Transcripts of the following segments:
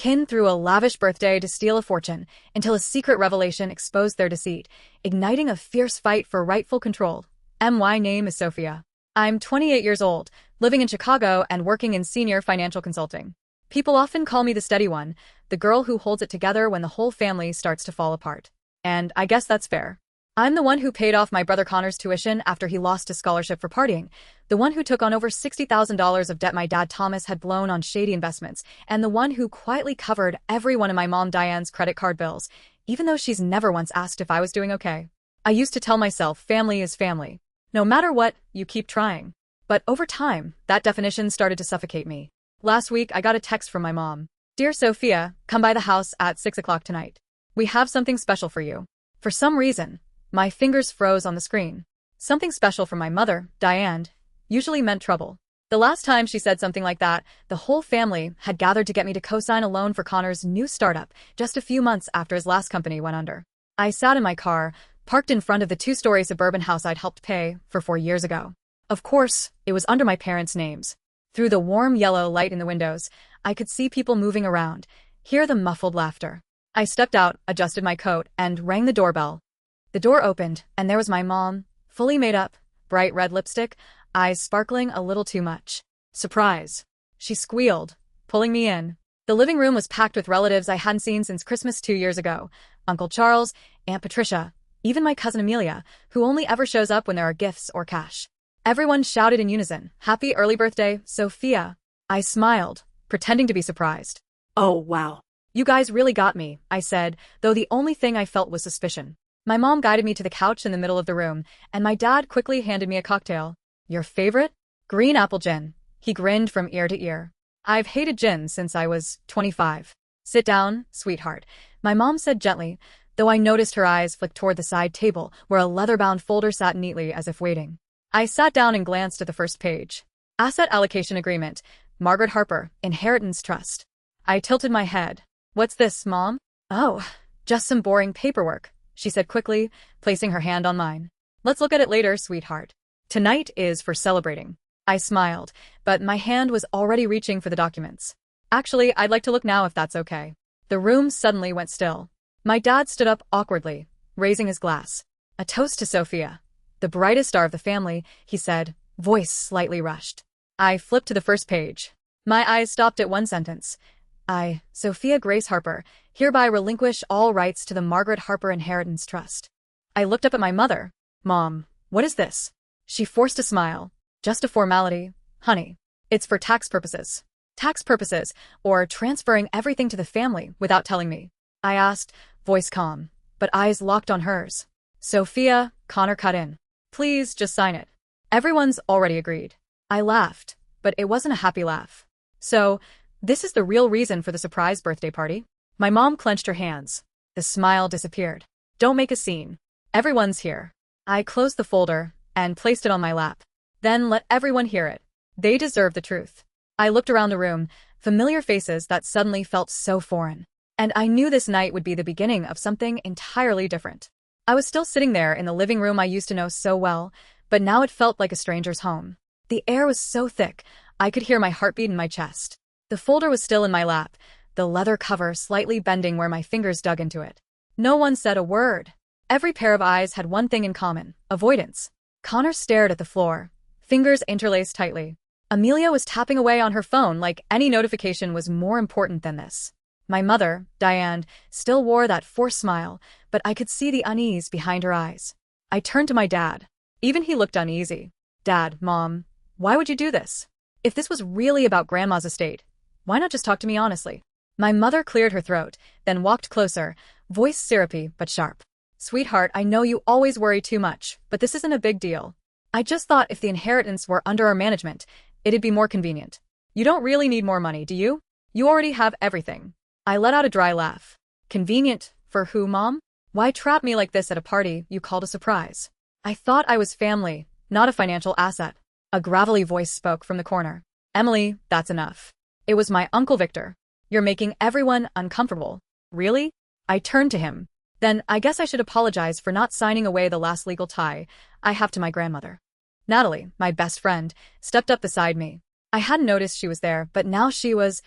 Kin threw a lavish birthday to steal a fortune until a secret revelation exposed their deceit, igniting a fierce fight for rightful control. My name is Sophia. I'm 28 years old, living in Chicago and working in senior financial consulting. People often call me the steady one, the girl who holds it together when the whole family starts to fall apart. And I guess that's fair. I'm the one who paid off my brother Connor's tuition after he lost his scholarship for partying, the one who took on over $60,000 of debt my dad Thomas had blown on shady investments, and the one who quietly covered every one of my mom Diane's credit card bills, even though she's never once asked if I was doing okay. I used to tell myself family is family. No matter what, you keep trying. But over time, that definition started to suffocate me. Last week, I got a text from my mom. Dear Sophia, come by the house at 6 o'clock tonight. We have something special for you. For some reason, my fingers froze on the screen. Something special from my mother, Diane, usually meant trouble. The last time she said something like that, the whole family had gathered to get me to co-sign a loan for Connor's new startup just a few months after his last company went under. I sat in my car, parked in front of the two-story suburban house I'd helped pay for 4 years ago. Of course, it was under my parents' names. Through the warm yellow light in the windows, I could see people moving around, hear the muffled laughter. I stepped out, adjusted my coat, and rang the doorbell. The door opened, and there was my mom, fully made up, bright red lipstick, eyes sparkling a little too much. Surprise. She squealed, pulling me in. The living room was packed with relatives I hadn't seen since Christmas 2 years ago. Uncle Charles, Aunt Patricia, even my cousin Amelia, who only ever shows up when there are gifts or cash. Everyone shouted in unison, "Happy early birthday, Sophia." I smiled, pretending to be surprised. Oh, wow. You guys really got me, I said, though the only thing I felt was suspicion. My mom guided me to the couch in the middle of the room, and my dad quickly handed me a cocktail. Your favorite? Green apple gin. He grinned from ear to ear. I've hated gin since I was 25. Sit down, sweetheart, my mom said gently, though I noticed her eyes flick toward the side table where a leather-bound folder sat neatly as if waiting. I sat down and glanced at the first page. Asset Allocation Agreement, Margaret Harper, Inheritance Trust. I tilted my head. What's this, Mom? Oh, just some boring paperwork, she said quickly, placing her hand on mine. Let's look at it later, sweetheart. Tonight is for celebrating. I smiled, but my hand was already reaching for the documents. Actually, I'd like to look now if that's okay. The room suddenly went still. My dad stood up awkwardly, raising his glass. A toast to Sophia. The brightest star of the family, he said, voice slightly rushed. I flipped to the first page. My eyes stopped at one sentence. I, Sophia Grace Harper, hereby relinquish all rights to the Margaret Harper Inheritance Trust. I looked up at my mother. Mom, what is this? She forced a smile. Just a formality, honey. It's for tax purposes. Tax purposes, or transferring everything to the family without telling me. I asked, voice calm, but eyes locked on hers. Sophia, Connor cut in. Please just sign it. Everyone's already agreed. I laughed, but it wasn't a happy laugh. So, this is the real reason for the surprise birthday party? My mom clenched her hands. The smile disappeared. Don't make a scene. Everyone's here. I closed the folder and placed it on my lap. Then let everyone hear it. They deserve the truth. I looked around the room, familiar faces that suddenly felt so foreign. And I knew this night would be the beginning of something entirely different. I was still sitting there in the living room I used to know so well, but now it felt like a stranger's home. The air was so thick, I could hear my heartbeat in my chest. The folder was still in my lap, the leather cover slightly bending where my fingers dug into it. No one said a word. Every pair of eyes had one thing in common, avoidance. Connor stared at the floor, fingers interlaced tightly. Amelia was tapping away on her phone like any notification was more important than this. My mother, Diane, still wore that forced smile, but I could see the unease behind her eyes. I turned to my dad. Even he looked uneasy. Dad, Mom, why would you do this? If this was really about Grandma's estate, why not just talk to me honestly? My mother cleared her throat, then walked closer, voice syrupy but sharp. Sweetheart, I know you always worry too much, but this isn't a big deal. I just thought if the inheritance were under our management, it'd be more convenient. You don't really need more money, do you? You already have everything. I let out a dry laugh. Convenient? For who, Mom? Why trap me like this at a party you called a surprise? I thought I was family, not a financial asset. A gravelly voice spoke from the corner. Emily, that's enough. It was my Uncle Victor. You're making everyone uncomfortable. Really? I turned to him. Then I guess I should apologize for not signing away the last legal tie I have to my grandmother. Natalie, my best friend, stepped up beside me. I hadn't noticed she was there, but now she was,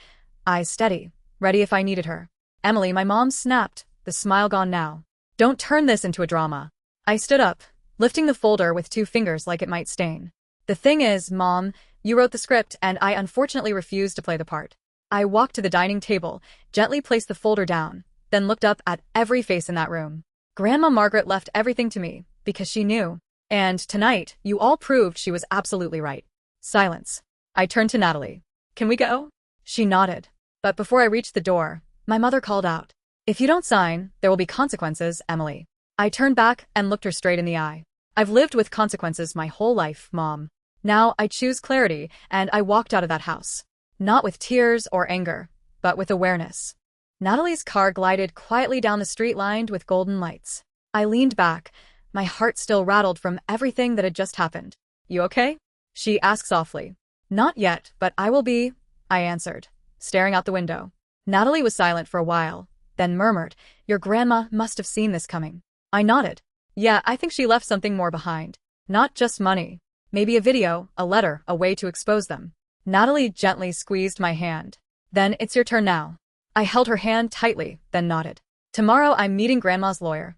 eyes steady, ready if I needed her. Emily, my mom snapped, the smile gone now. Don't turn this into a drama. I stood up, lifting the folder with 2 fingers like it might stain. The thing is, Mom, you wrote the script and I unfortunately refused to play the part. I walked to the dining table, gently placed the folder down, then looked up at every face in that room. Grandma Margaret left everything to me, because she knew. And tonight, you all proved she was absolutely right. Silence. I turned to Natalie. Can we go? She nodded. But before I reached the door, my mother called out. If you don't sign, there will be consequences, Emily. I turned back and looked her straight in the eye. I've lived with consequences my whole life, Mom. Now I choose clarity, and I walked out of that house. Not with tears or anger, but with awareness. Natalie's car glided quietly down the street lined with golden lights. I leaned back, my heart still rattled from everything that had just happened. You okay? She asked softly. Not yet, but I will be, I answered, staring out the window. Natalie was silent for a while, then murmured, Your grandma must have seen this coming. I nodded. Yeah, I think she left something more behind. Not just money. Maybe a video, a letter, a way to expose them. Natalie gently squeezed my hand. Then it's your turn now. I held her hand tightly, then nodded. Tomorrow I'm meeting Grandma's lawyer.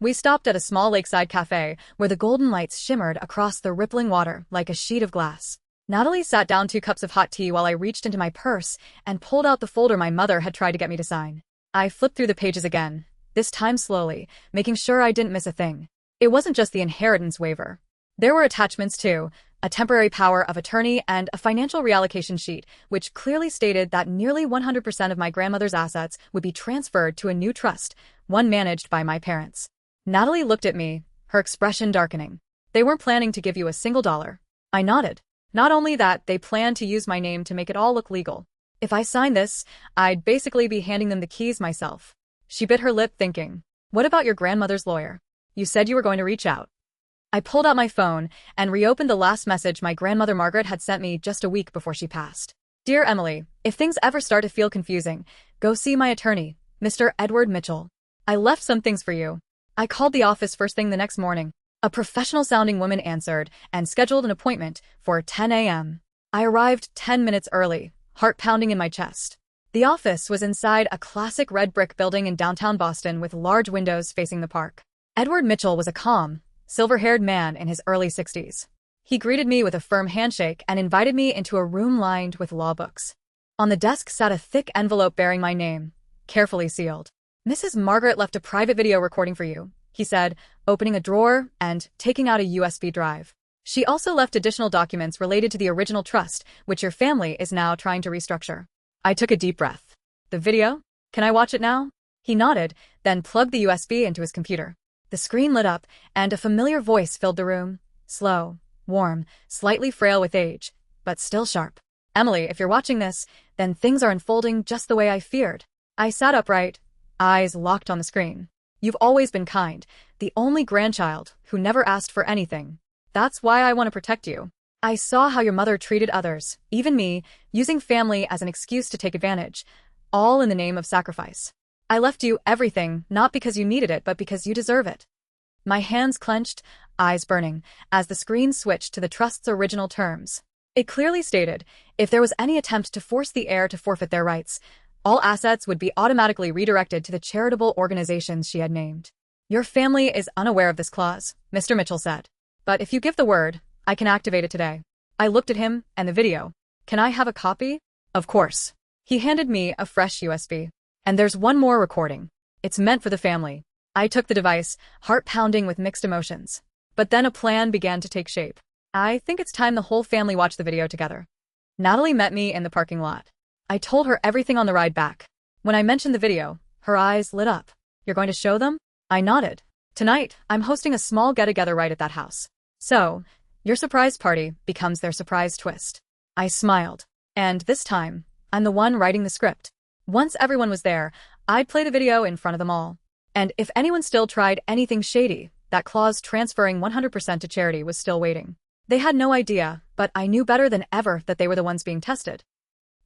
We stopped at a small lakeside cafe where the golden lights shimmered across the rippling water like a sheet of glass. Natalie sat down 2 cups of hot tea while I reached into my purse and pulled out the folder my mother had tried to get me to sign. I flipped through the pages again, this time slowly, making sure I didn't miss a thing. It wasn't just the inheritance waiver. There were attachments too, a temporary power of attorney and a financial reallocation sheet, which clearly stated that nearly 100% of my grandmother's assets would be transferred to a new trust, one managed by my parents. Natalie looked at me, her expression darkening. They weren't planning to give you a single dollar. I nodded. Not only that, they planned to use my name to make it all look legal. If I signed this, I'd basically be handing them the keys myself. She bit her lip thinking, what about your grandmother's lawyer? You said you were going to reach out. I pulled out my phone and reopened the last message my grandmother Margaret had sent me just a week before she passed. Dear Emily, if things ever start to feel confusing, go see my attorney, Mr. Edward Mitchell. I left some things for you. I called the office first thing the next morning. A professional-sounding woman answered and scheduled an appointment for 10 a.m. I arrived 10 minutes early, heart pounding in my chest. The office was inside a classic red brick building in downtown Boston with large windows facing the park. Edward Mitchell was a calm, silver-haired man in his early 60s. He greeted me with a firm handshake and invited me into a room lined with law books. On the desk sat a thick envelope bearing my name, carefully sealed. Mrs. Margaret left a private video recording for you, he said, opening a drawer and taking out a USB drive. She also left additional documents related to the original trust, which your family is now trying to restructure. I took a deep breath. The video? Can I watch it now? He nodded, then plugged the USB into his computer. The screen lit up, and a familiar voice filled the room. Slow, warm, slightly frail with age, but still sharp. Emily, if you're watching this, then things are unfolding just the way I feared. I sat upright, eyes locked on the screen. You've always been kind, the only grandchild who never asked for anything. That's why I want to protect you. I saw how your mother treated others, even me, using family as an excuse to take advantage, all in the name of sacrifice. I left you everything, not because you needed it, but because you deserve it. My hands clenched, eyes burning, as the screen switched to the trust's original terms. It clearly stated, if there was any attempt to force the heir to forfeit their rights, all assets would be automatically redirected to the charitable organizations she had named. Your family is unaware of this clause, Mr. Mitchell said. But if you give the word, I can activate it today. I looked at him and the video. Can I have a copy? Of course. He handed me a fresh USB. And there's one more recording. It's meant for the family. I took the device, heart pounding with mixed emotions. But then a plan began to take shape. I think it's time the whole family watch the video together. Natalie met me in the parking lot. I told her everything on the ride back. When I mentioned the video, her eyes lit up. You're going to show them? I nodded. Tonight, I'm hosting a small get-together right at that house. So, your surprise party becomes their surprise twist. I smiled. And this time, I'm the one writing the script. Once everyone was there, I'd play the video in front of them all. And if anyone still tried anything shady, that clause transferring 100% to charity was still waiting. They had no idea, but I knew better than ever that they were the ones being tested.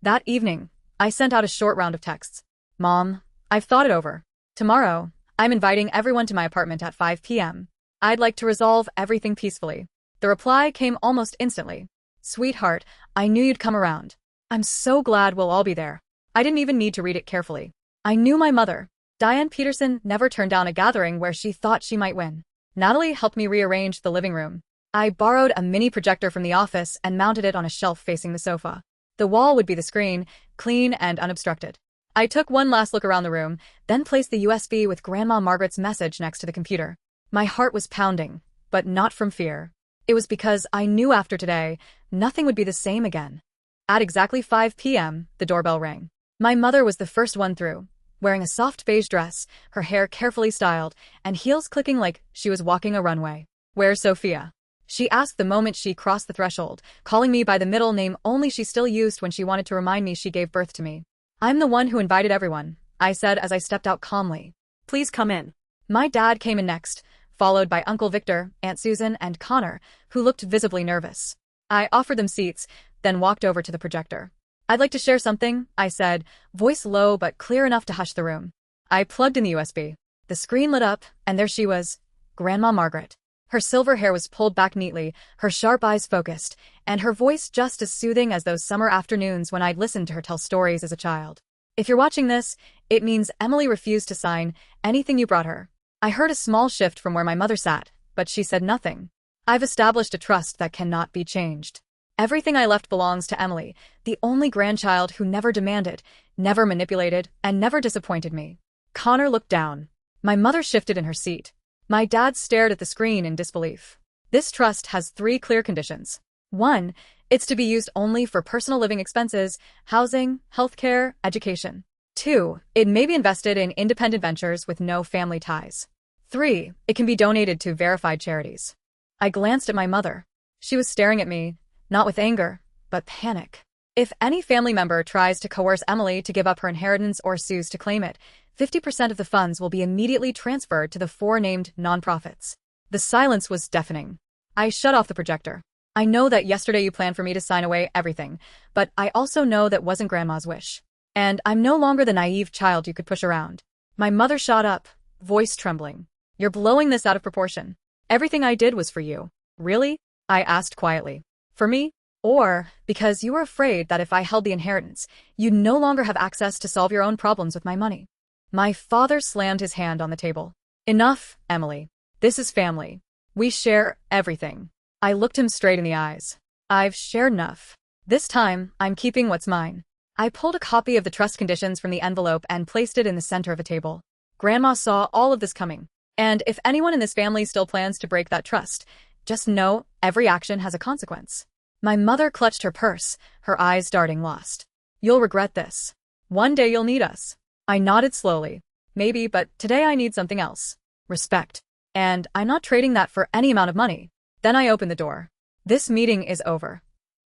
That evening, I sent out a short round of texts. Mom, I've thought it over. Tomorrow, I'm inviting everyone to my apartment at 5 p.m. I'd like to resolve everything peacefully. The reply came almost instantly. Sweetheart, I knew you'd come around. I'm so glad we'll all be there. I didn't even need to read it carefully. I knew my mother. Diane Peterson never turned down a gathering where she thought she might win. Natalie helped me rearrange the living room. I borrowed a mini projector from the office and mounted it on a shelf facing the sofa. The wall would be the screen, clean and unobstructed. I took one last look around the room, then placed the USB with Grandma Margaret's message next to the computer. My heart was pounding, but not from fear. It was because I knew after today, nothing would be the same again. At exactly 5 p.m., the doorbell rang. My mother was the first one through, wearing a soft beige dress, her hair carefully styled, and heels clicking like she was walking a runway. "Where's Sophia?" she asked the moment she crossed the threshold, calling me by the middle name only she still used when she wanted to remind me she gave birth to me. "I'm the one who invited everyone," I said as I stepped out calmly. "Please come in." My dad came in next, followed by Uncle Victor, Aunt Susan, and Connor, who looked visibly nervous. I offered them seats, then walked over to the projector. "I'd like to share something," I said, voice low but clear enough to hush the room. I plugged in the USB. The screen lit up, and there she was, Grandma Margaret. Her silver hair was pulled back neatly, her sharp eyes focused, and her voice just as soothing as those summer afternoons when I'd listened to her tell stories as a child. "If you're watching this, it means Emily refused to sign anything you brought her." I heard a small shift from where my mother sat, but she said nothing. "I've established a trust that cannot be changed. Everything I left belongs to Emily, the only grandchild who never demanded, never manipulated, and never disappointed me." Connor looked down. My mother shifted in her seat. My dad stared at the screen in disbelief. "This trust has 3 clear conditions. 1, it's to be used only for personal living expenses, housing, healthcare, education. 2, it may be invested in independent ventures with no family ties. 3, it can be donated to verified charities." I glanced at my mother. She was staring at me, not with anger, but panic. "If any family member tries to coerce Emily to give up her inheritance or sues to claim it, 50% of the funds will be immediately transferred to the 4 named nonprofits." The silence was deafening. I shut off the projector. "I know that yesterday you planned for me to sign away everything, but I also know that wasn't Grandma's wish. And I'm no longer the naive child you could push around." My mother shot up, voice trembling. "You're blowing this out of proportion. Everything I did was for you." "Really?" I asked quietly. "For me? Or because you were afraid that if I held the inheritance, you'd no longer have access to solve your own problems with my money?" My father slammed his hand on the table. "Enough, Emily. This is family. We share everything." I looked him straight in the eyes. "I've shared enough. This time, I'm keeping what's mine." I pulled a copy of the trust conditions from the envelope and placed it in the center of a table. Grandma saw all of this coming. And if anyone in this family still plans to break that trust, just know every action has a consequence. My mother clutched her purse, her eyes darting lost. "You'll regret this. One day you'll need us." I nodded slowly. "Maybe, but today I need something else. Respect. And I'm not trading that for any amount of money." Then I opened the door. "This meeting is over."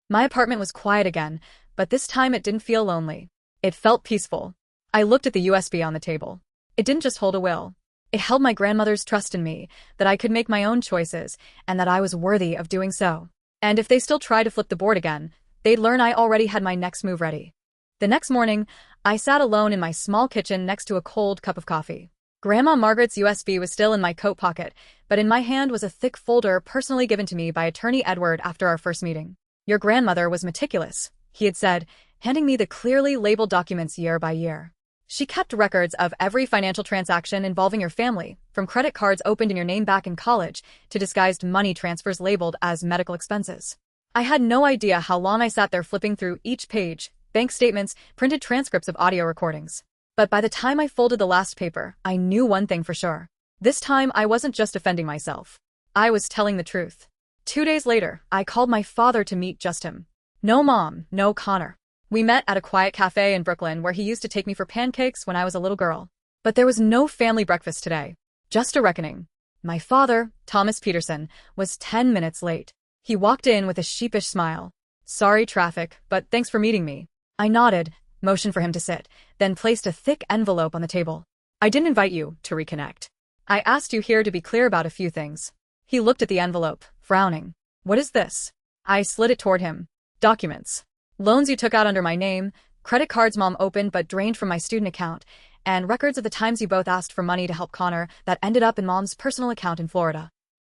My apartment was quiet again, but this time it didn't feel lonely. It felt peaceful. I looked at the USB on the table. It didn't just hold a will. It held my grandmother's trust in me, that I could make my own choices, and that I was worthy of doing so. And if they still tried to flip the board again, they'd learn I already had my next move ready. The next morning, I sat alone in my small kitchen next to a cold cup of coffee. Grandma Margaret's USB was still in my coat pocket, but in my hand was a thick folder personally given to me by Attorney Edward after our first meeting. "Your grandmother was meticulous," he had said, handing me the clearly labeled documents year by year. "She kept records of every financial transaction involving your family, from credit cards opened in your name back in college to disguised money transfers labeled as medical expenses." I had no idea how long I sat there flipping through each page, bank statements, printed transcripts of audio recordings. But by the time I folded the last paper, I knew one thing for sure. This time I wasn't just defending myself. I was telling the truth. 2 days later, I called my father to meet just him. No mom, no Connor. We met at a quiet cafe in Brooklyn where he used to take me for pancakes when I was a little girl. But there was no family breakfast today. Just a reckoning. My father, Thomas Peterson, was 10 minutes late. He walked in with a sheepish smile. "Sorry, traffic, but thanks for meeting me." I nodded, motioned for him to sit, then placed a thick envelope on the table. "I didn't invite you to reconnect. I asked you here to be clear about a few things." He looked at the envelope, frowning. "What is this?" I slid it toward him. "Documents. Loans you took out under my name, credit cards Mom opened but drained from my student account, and records of the times you both asked for money to help Connor that ended up in Mom's personal account in Florida."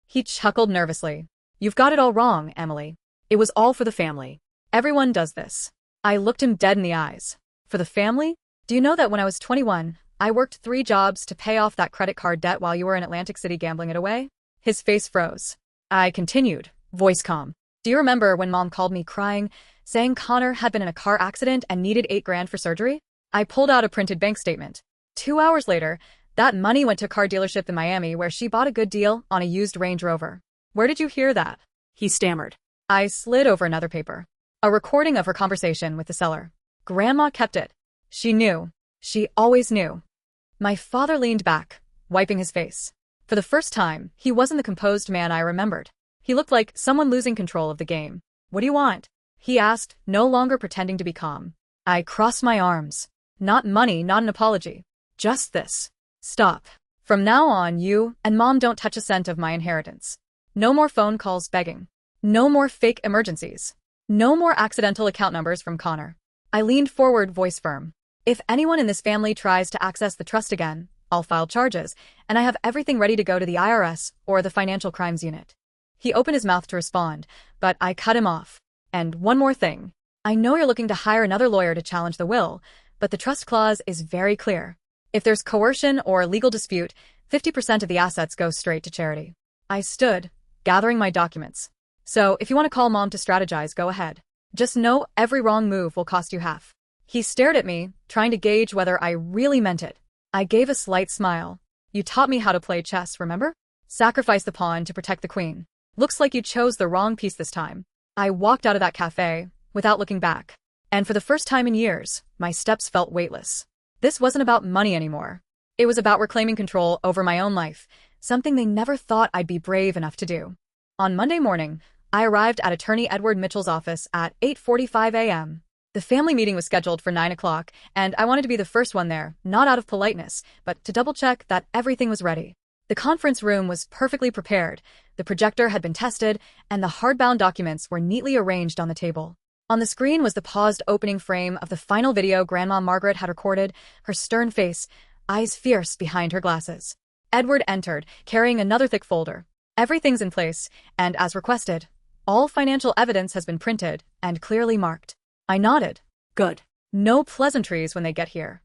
He chuckled nervously. "You've got it all wrong, Emily. It was all for the family. Everyone does this." I looked him dead in the eyes. For the family? Do you know that when I was 21, I worked 3 jobs to pay off that credit card debt while you were in Atlantic City gambling it away? His face froze. I continued, voice calm. Do you remember when Mom called me crying, saying Connor had been in a car accident and needed $8,000 for surgery? I pulled out a printed bank statement. 2 hours later, that money went to a car dealership in Miami where she bought a good deal on a used Range Rover. Where did you hear that? He stammered. I slid over another paper. A recording of her conversation with the seller. Grandma kept it. She knew. She always knew. My father leaned back, wiping his face. For the first time, he wasn't the composed man I remembered. He looked like someone losing control of the game. What do you want? He asked, no longer pretending to be calm. I crossed my arms. Not money, not an apology. Just this. Stop. From now on, you and Mom don't touch a cent of my inheritance. No more phone calls begging. No more fake emergencies. No more accidental account numbers from Connor. I leaned forward, voice firm. If anyone in this family tries to access the trust again, I'll file charges, and I have everything ready to go to the IRS or the Financial Crimes Unit. He opened his mouth to respond, but I cut him off. And one more thing. I know you're looking to hire another lawyer to challenge the will, but the trust clause is very clear. If there's coercion or legal dispute, 50% of the assets go straight to charity. I stood, gathering my documents. So if you want to call Mom to strategize, go ahead. Just know every wrong move will cost you half. He stared at me, trying to gauge whether I really meant it. I gave a slight smile. You taught me how to play chess, remember? Sacrifice the pawn to protect the queen. Looks like you chose the wrong piece this time. I walked out of that cafe, without looking back. And for the first time in years, my steps felt weightless. This wasn't about money anymore. It was about reclaiming control over my own life, something they never thought I'd be brave enough to do. On Monday morning, I arrived at Attorney Edward Mitchell's office at 8:45 a.m. The family meeting was scheduled for 9 o'clock, and I wanted to be the first one there, not out of politeness, but to double-check that everything was ready. The conference room was perfectly prepared, the projector had been tested, and the hardbound documents were neatly arranged on the table. On the screen was the paused opening frame of the final video Grandma Margaret had recorded, her stern face, eyes fierce behind her glasses. Edward entered, carrying another thick folder. Everything's in place, and as requested, all financial evidence has been printed and clearly marked. I nodded. Good. No pleasantries when they get here.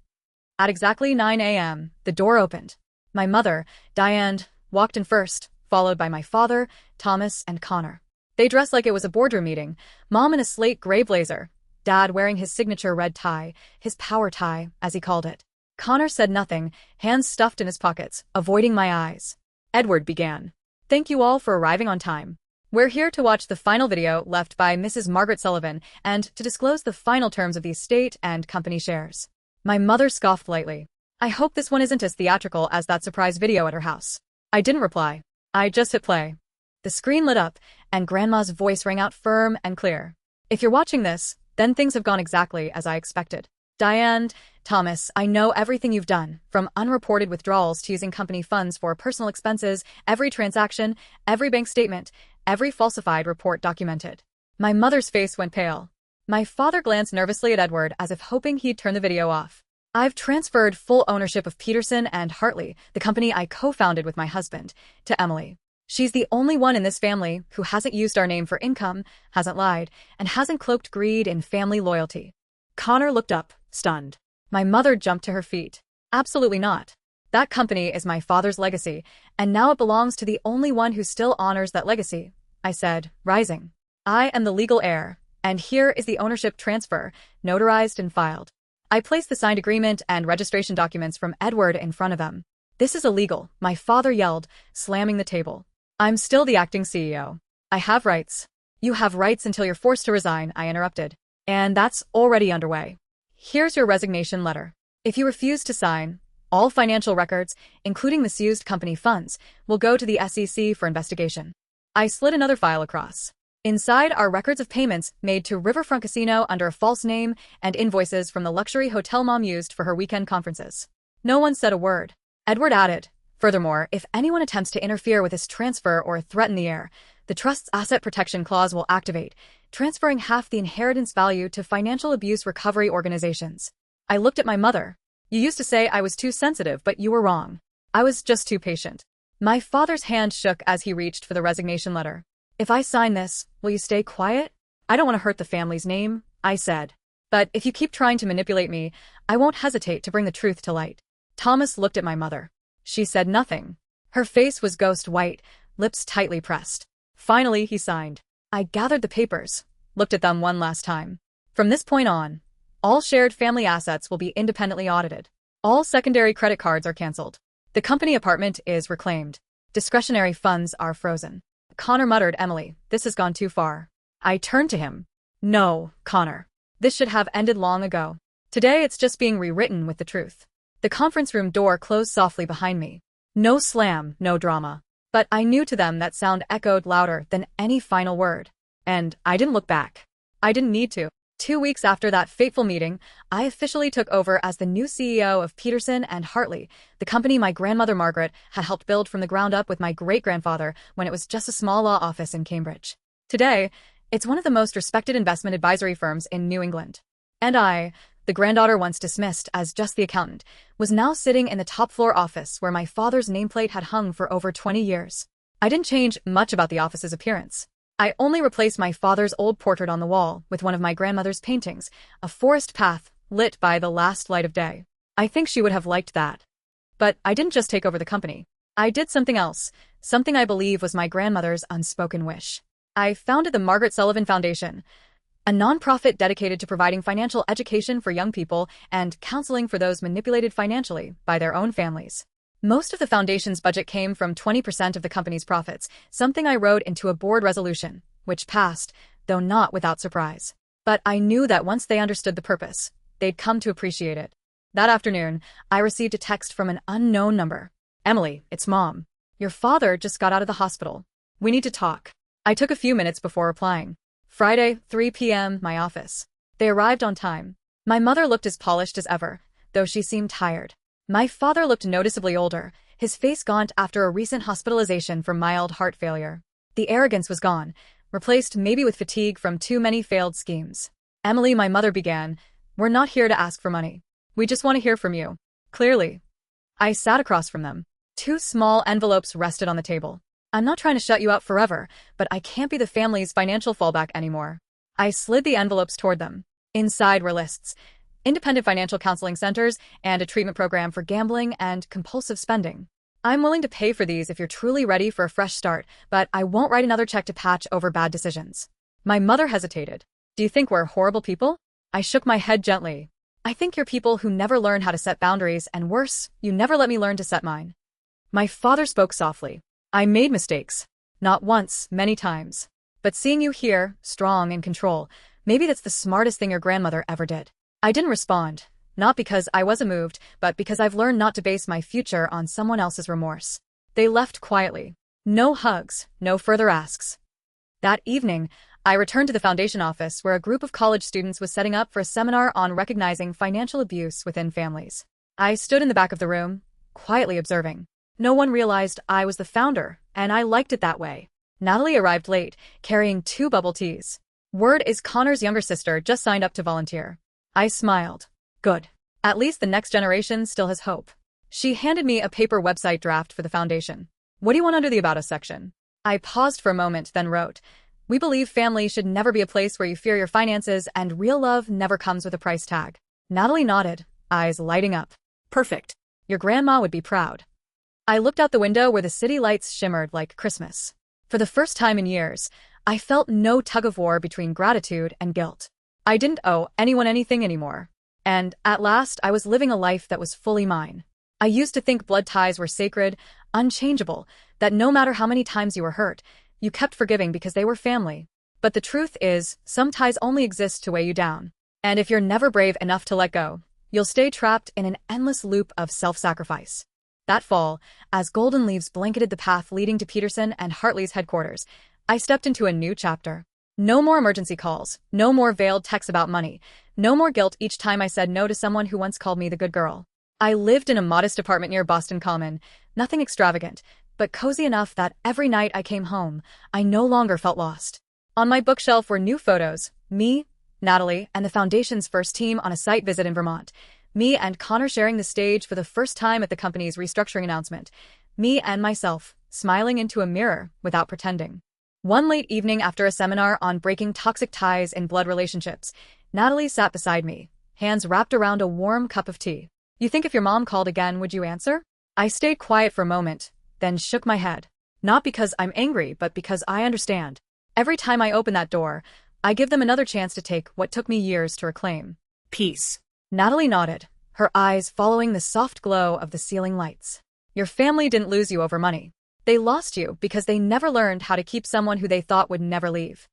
At exactly 9 a.m., the door opened. My mother, Diane, walked in first, followed by my father, Thomas, and Connor. They dressed like it was a boardroom meeting, Mom in a slate gray blazer, Dad wearing his signature red tie, his power tie, as he called it. Connor said nothing, hands stuffed in his pockets, avoiding my eyes. Edward began. Thank you all for arriving on time. We're here to watch the final video left by Mrs. Margaret Sullivan and to disclose the final terms of the estate and company shares. My mother scoffed lightly. I hope this one isn't as theatrical as that surprise video at her house. I didn't reply. I just hit play. The screen lit up, and Grandma's voice rang out firm and clear. If you're watching this, then things have gone exactly as I expected. Diane, Thomas, I know everything you've done, from unreported withdrawals to using company funds for personal expenses, every transaction, every bank statement, every falsified report documented. My mother's face went pale. My father glanced nervously at Edward as if hoping he'd turn the video off. I've transferred full ownership of Peterson and Hartley, the company I co-founded with my husband, to Emily. She's the only one in this family who hasn't used our name for income, hasn't lied, and hasn't cloaked greed in family loyalty. Connor looked up, stunned. My mother jumped to her feet. Absolutely not. That company is my father's legacy, and now it belongs to the only one who still honors that legacy, I said, rising. I am the legal heir, and here is the ownership transfer, notarized and filed. I placed the signed agreement and registration documents from Edward in front of them. This is illegal, my father yelled, slamming the table. I'm still the acting CEO. I have rights. You have rights until you're forced to resign, I interrupted. And that's already underway. Here's your resignation letter. If you refuse to sign, all financial records, including misused company funds, will go to the SEC for investigation. I slid another file across. Inside are records of payments made to Riverfront Casino under a false name and invoices from the luxury hotel Mom used for her weekend conferences. No one said a word. Edward added, furthermore, if anyone attempts to interfere with this transfer or threaten the heir, the trust's asset protection clause will activate, transferring half the inheritance value to financial abuse recovery organizations. I looked at my mother. You used to say I was too sensitive, but you were wrong. I was just too patient. My father's hand shook as he reached for the resignation letter. If I sign this, will you stay quiet? I don't want to hurt the family's name, I said. But if you keep trying to manipulate me, I won't hesitate to bring the truth to light. Thomas looked at my mother. She said nothing. Her face was ghost white, lips tightly pressed. Finally, he signed. I gathered the papers, looked at them one last time. From this point on, all shared family assets will be independently audited. All secondary credit cards are canceled. The company apartment is reclaimed. Discretionary funds are frozen. Connor muttered, Emily, this has gone too far. I turned to him. No, Connor. This should have ended long ago. Today it's just being rewritten with the truth. The conference room door closed softly behind me. No slam, no drama. But I knew to them that sound echoed louder than any final word. And I didn't look back. I didn't need to. 2 weeks after that fateful meeting, I officially took over as the new CEO of Peterson and Hartley, the company my grandmother Margaret had helped build from the ground up with my great-grandfather when it was just a small law office in Cambridge. Today, it's one of the most respected investment advisory firms in New England. And I, the granddaughter once dismissed as just the accountant, was now sitting in the top-floor office where my father's nameplate had hung for over 20 years. I didn't change much about the office's appearance. I only replaced my father's old portrait on the wall with one of my grandmother's paintings, a forest path lit by the last light of day. I think she would have liked that. But I didn't just take over the company. I did something else, something I believe was my grandmother's unspoken wish. I founded the Margaret Sullivan Foundation, a nonprofit dedicated to providing financial education for young people and counseling for those manipulated financially by their own families. Most of the foundation's budget came from 20% of the company's profits, something I wrote into a board resolution, which passed, though not without surprise. But I knew that once they understood the purpose, they'd come to appreciate it. That afternoon, I received a text from an unknown number. Emily, it's Mom. Your father just got out of the hospital. We need to talk. I took a few minutes before replying. Friday, 3 p.m., my office. They arrived on time. My mother looked as polished as ever, though she seemed tired. My father looked noticeably older, his face gaunt after a recent hospitalization for mild heart failure. The arrogance was gone, replaced maybe with fatigue from too many failed schemes. Emily, my mother began, we're not here to ask for money. We just want to hear from you. Clearly. I sat across from them. 2 small envelopes rested on the table. I'm not trying to shut you out forever, but I can't be the family's financial fallback anymore. I slid the envelopes toward them. Inside were lists. Independent financial counseling centers, and a treatment program for gambling and compulsive spending. I'm willing to pay for these if you're truly ready for a fresh start, but I won't write another check to patch over bad decisions. My mother hesitated. Do you think we're horrible people? I shook my head gently. I think you're people who never learn how to set boundaries, and worse, you never let me learn to set mine. My father spoke softly. I made mistakes. Not once, many times. But seeing you here, strong in control, maybe that's the smartest thing your grandmother ever did. I didn't respond, not because I wasn't moved, but because I've learned not to base my future on someone else's remorse. They left quietly. No hugs, no further asks. That evening, I returned to the foundation office where a group of college students was setting up for a seminar on recognizing financial abuse within families. I stood in the back of the room, quietly observing. No one realized I was the founder, and I liked it that way. Natalie arrived late, carrying 2 bubble teas. Word is Connor's younger sister just signed up to volunteer. I smiled. Good. At least the next generation still has hope. She handed me a paper website draft for the foundation. What do you want under the About Us section? I paused for a moment, then wrote, we believe family should never be a place where you fear your finances and real love never comes with a price tag. Natalie nodded, eyes lighting up. Perfect. Your grandma would be proud. I looked out the window where the city lights shimmered like Christmas. For the first time in years, I felt no tug-of-war between gratitude and guilt. I didn't owe anyone anything anymore. And, at last, I was living a life that was fully mine. I used to think blood ties were sacred, unchangeable, that no matter how many times you were hurt, you kept forgiving because they were family. But the truth is, some ties only exist to weigh you down. And if you're never brave enough to let go, you'll stay trapped in an endless loop of self-sacrifice. That fall, as golden leaves blanketed the path leading to Peterson and Hartley's headquarters, I stepped into a new chapter. No more emergency calls, no more veiled texts about money, no more guilt each time I said no to someone who once called me the good girl. I lived in a modest apartment near Boston Common, nothing extravagant, but cozy enough that every night I came home, I no longer felt lost. On my bookshelf were new photos, me, Natalie, and the Foundation's first team on a site visit in Vermont, me and Connor sharing the stage for the first time at the company's restructuring announcement, me and myself, smiling into a mirror without pretending. One late evening after a seminar on breaking toxic ties in blood relationships, Natalie sat beside me, hands wrapped around a warm cup of tea. You think if your mom called again, would you answer? I stayed quiet for a moment, then shook my head. Not because I'm angry, but because I understand. Every time I open that door, I give them another chance to take what took me years to reclaim. Peace. Natalie nodded, her eyes following the soft glow of the ceiling lights. Your family didn't lose you over money. They lost you because they never learned how to keep someone who they thought would never leave.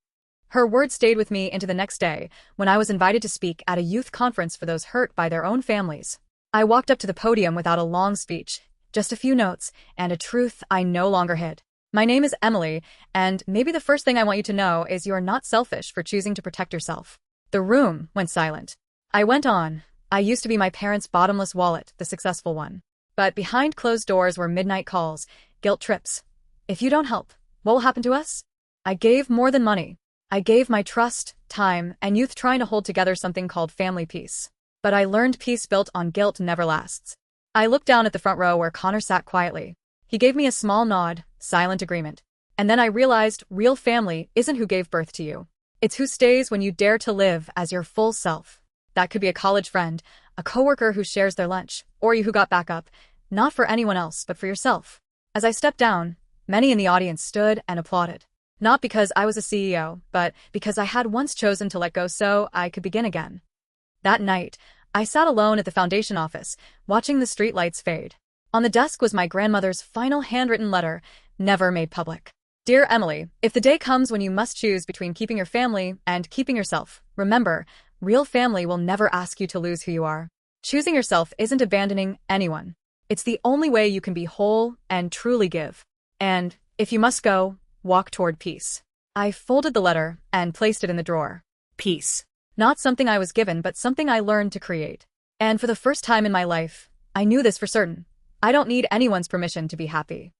Her words stayed with me into the next day, when I was invited to speak at a youth conference for those hurt by their own families. I walked up to the podium without a long speech, just a few notes, and a truth I no longer hid. My name is Emily, and maybe the first thing I want you to know is you're not selfish for choosing to protect yourself. The room went silent. I went on. I used to be my parents' bottomless wallet, the successful one. But behind closed doors were midnight calls, guilt trips. If you don't help, what will happen to us? I gave more than money. I gave my trust, time, and youth trying to hold together something called family peace. But I learned peace built on guilt never lasts. I looked down at the front row where Connor sat quietly. He gave me a small nod, silent agreement. And then I realized real family isn't who gave birth to you. It's who stays when you dare to live as your full self. That could be a college friend, a coworker who shares their lunch, or you who got back up, not for anyone else but for yourself. As I stepped down, many in the audience stood and applauded. Not because I was a CEO, but because I had once chosen to let go so I could begin again. That night, I sat alone at the foundation office, watching the streetlights fade. On the desk was my grandmother's final handwritten letter, never made public. Dear Emily, if the day comes when you must choose between keeping your family and keeping yourself, remember, real family will never ask you to lose who you are. Choosing yourself isn't abandoning anyone. It's the only way you can be whole and truly give. And, if you must go, walk toward peace. I folded the letter and placed it in the drawer. Peace. Not something I was given, but something I learned to create. And for the first time in my life, I knew this for certain. I don't need anyone's permission to be happy.